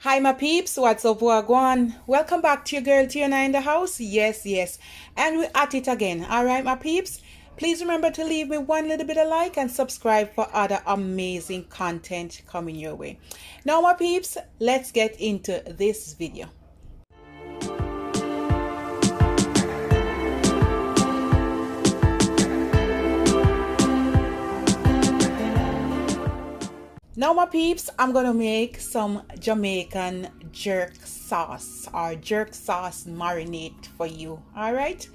Hi my peeps, what's up, wagwan? Welcome back to your girl Tiana in the house. Yes, and we're at it again. Alright my peeps, please remember to leave me one little bit of like and subscribe for other amazing content coming your way. Now my peeps, let's get into this video. Now my peeps, I'm gonna make some Jamaican jerk sauce or jerk sauce marinade for you. All right,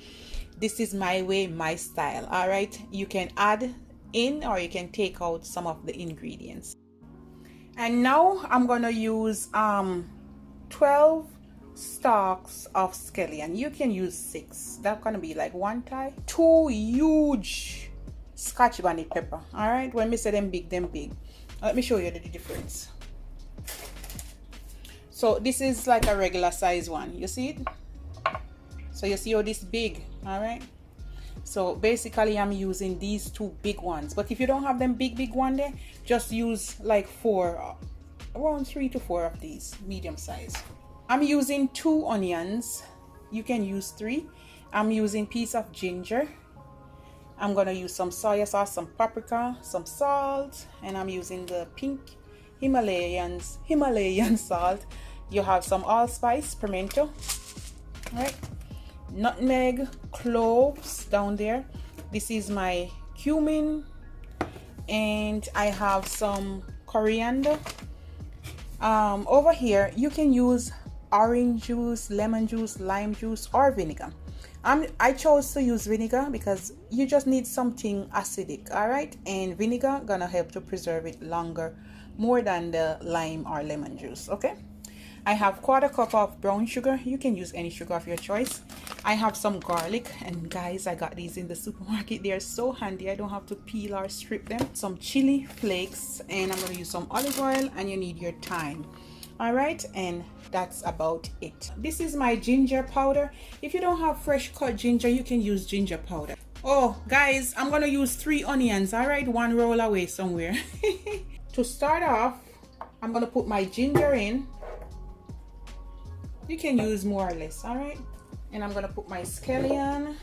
this is my way, my style. All right, you can add in or you can take out some of the ingredients. And now I'm gonna use 12 stalks of scallion. You can use 6. That's gonna be like one tie. 2 huge scotch bonnet pepper. All right, when we say them big, them big. Let me show you the difference. So this is like a regular size one, you see it? So you see how this big, all right? So basically I'm using these 2 big ones, but if you don't have them big one there, just use like 4, around 3 to 4 of these medium size. I'm using 2 onions. You can use 3. I'm using piece of ginger. I'm gonna use some soy sauce, some paprika, some salt, and I'm using the pink Himalayan salt. You have some allspice, pimento, right? Nutmeg, cloves down there. This is my cumin, and I have some coriander. Over here, you can use orange juice, lemon juice, lime juice, or vinegar. I chose to use vinegar because you just need something acidic, all right? And vinegar gonna help to preserve it longer, more than the lime or lemon juice, okay? I have 1/4 cup of brown sugar. You can use any sugar of your choice. I have some garlic, and guys, I got these in the supermarket. They are so handy. I don't have to peel or strip them. Some chili flakes, and I'm gonna use some olive oil, and you need your thyme. All right, and that's about it. This is my ginger powder. If you don't have fresh cut ginger, you can use ginger powder. Oh guys, I'm gonna use 3 onions. All right, 1 roll away somewhere. To start off, I'm gonna put my ginger in. You can use more or less, all right? And I'm gonna put my scallion.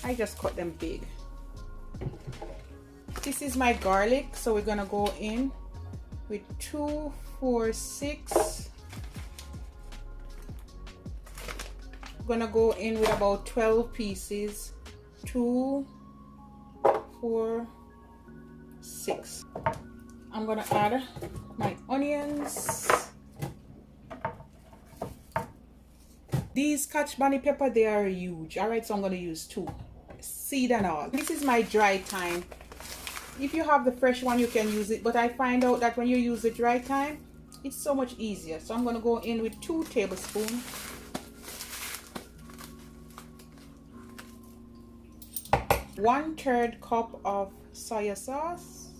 I just cut them big. This is my garlic, so we're gonna go in with 2, 4, 6. I'm gonna go in with about 12 pieces. 2, 4, 6. I'm gonna add my onions. These scotch bonnet pepper, they are huge. All right, so I'm gonna use 2, seed and all. This is my dry thyme. If you have the fresh one, you can use it, but I find out that when you use the dry thyme, it's so much easier. So I'm going to go in with 2 tablespoons. One-third cup of soy sauce.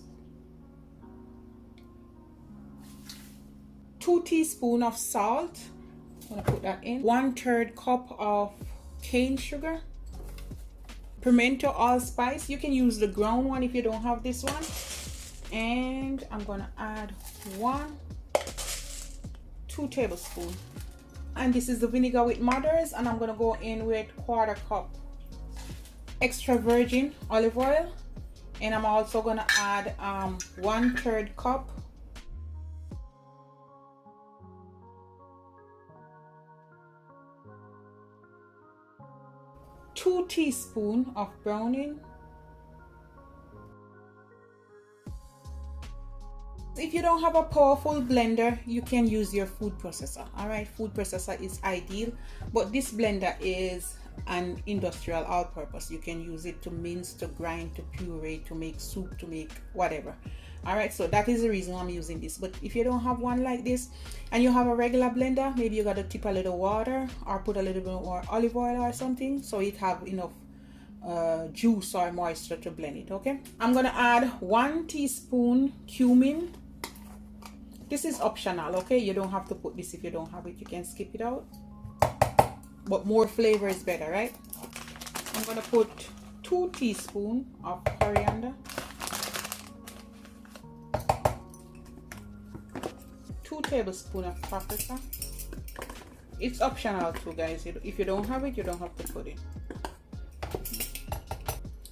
2 teaspoons of salt. I'm going to put that in. 1/3 cup of cane sugar. Pimento allspice. You can use the ground one if you don't have this one. And I'm gonna add 2 tablespoons. And this is the vinegar with mothers, and I'm gonna go in with 1/4 cup extra virgin olive oil, and I'm also gonna add 1/3 cup two teaspoons of browning. If you don't have a powerful blender, you can use your food processor. All right, food processor is ideal, but this blender is an industrial all-purpose. You can use it to mince, to grind, to puree, to make soup, to make whatever. All right, so that is the reason I'm using this. But if you don't have one like this and you have a regular blender, maybe you got to tip a little water or put a little bit more olive oil or something, so it have enough juice or moisture to blend it. Okay, I'm gonna add 1 teaspoon cumin. This is optional, okay? You don't have to put this if you don't have it. You can skip it out, but more flavor is better, right? I'm gonna put 2 teaspoons of coriander. 2 tablespoons of paprika. It's optional too, guys. If you don't have it, you don't have to put it.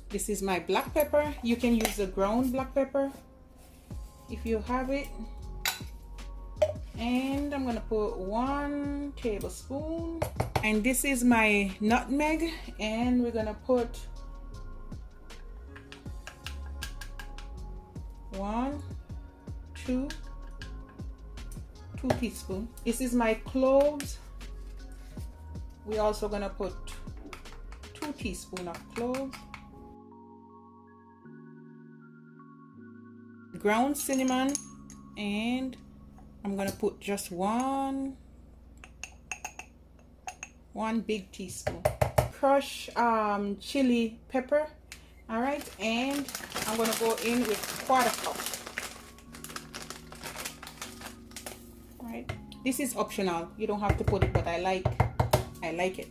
This is my black pepper. You can use the ground black pepper if you have it. And I'm gonna put 1 tablespoon. And this is my nutmeg, and we're gonna put 2 teaspoons. This is my cloves. We're also gonna put 2 teaspoons of cloves. Ground cinnamon, and I'm gonna put just one big teaspoon. Crushed chili pepper. All right, and I'm gonna go in with 1/4 cup. All right, this is optional. You don't have to put it, but I like it.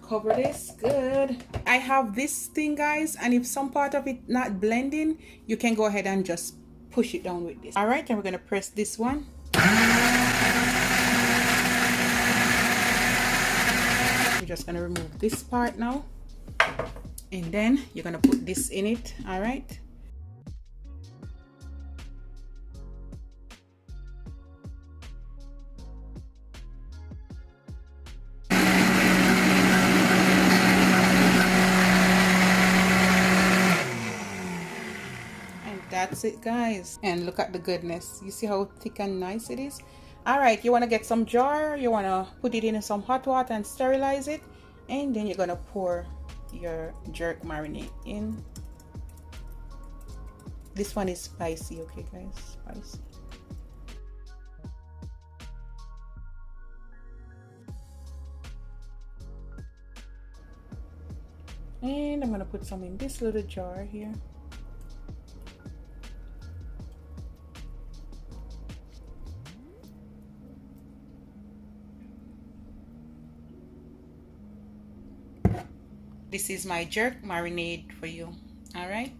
Cover this good. I have this thing, guys, and if some part of it not blending, you can go ahead and just push it down with this. All right, and we're gonna press this one. We're just gonna remove this part now, and then you're gonna put this in it. All right. That's it, guys, and look at the goodness. You see how thick and nice it is? All right, you want to get some jar, you want to put it in some hot water and sterilize it, and then you're going to pour your jerk marinade in. This one is spicy, okay, guys? Spicy. And I'm going to put some in this little jar here. This is my jerk marinade for you. All right.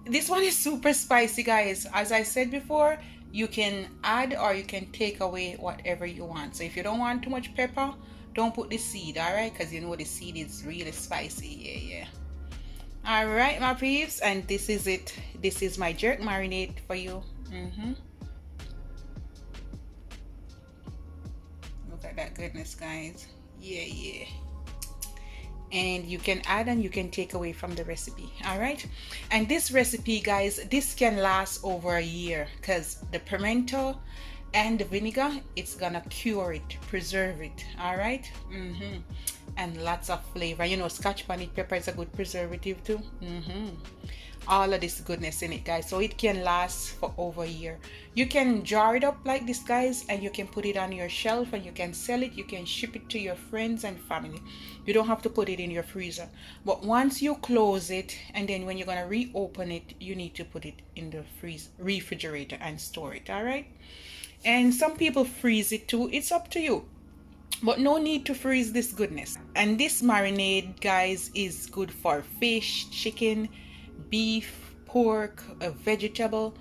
This one is super spicy, guys. As I said before, you can add or you can take away whatever you want. So if you don't want too much pepper, don't put the seed, all right? Because you know the seed is really spicy. Yeah. All right, my peeps, and this is it. This is my jerk marinade for you. Look at that goodness, guys. Yeah. And you can add and you can take away from the recipe. All right, and this recipe, guys, this can last over a year because the pimento and the vinegar, it's gonna cure it, preserve it. All right. And lots of flavor. You know, scotch bonnet pepper is a good preservative too. All of this goodness in it, guys, so it can last for over a year. You can jar it up like this, guys, and you can put it on your shelf and you can sell it. You can ship it to your friends and family. You don't have to put it in your freezer, but once you close it, and then when you're gonna reopen it, you need to put it in the refrigerator and store it. All right. And some people freeze it too. It's up to you, but no need to freeze this goodness. And this marinade, guys, is good for fish, chicken, beef, pork, a vegetable,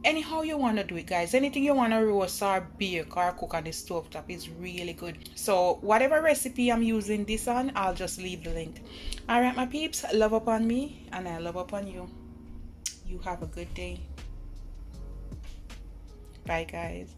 anyhow you want to do it, guys. Anything you want to roast or bake or cook on the stove top is really good. So whatever recipe I'm using this on, I'll just leave the link. All right, my peeps, love upon me and I love upon you. You have a good day. Bye, guys.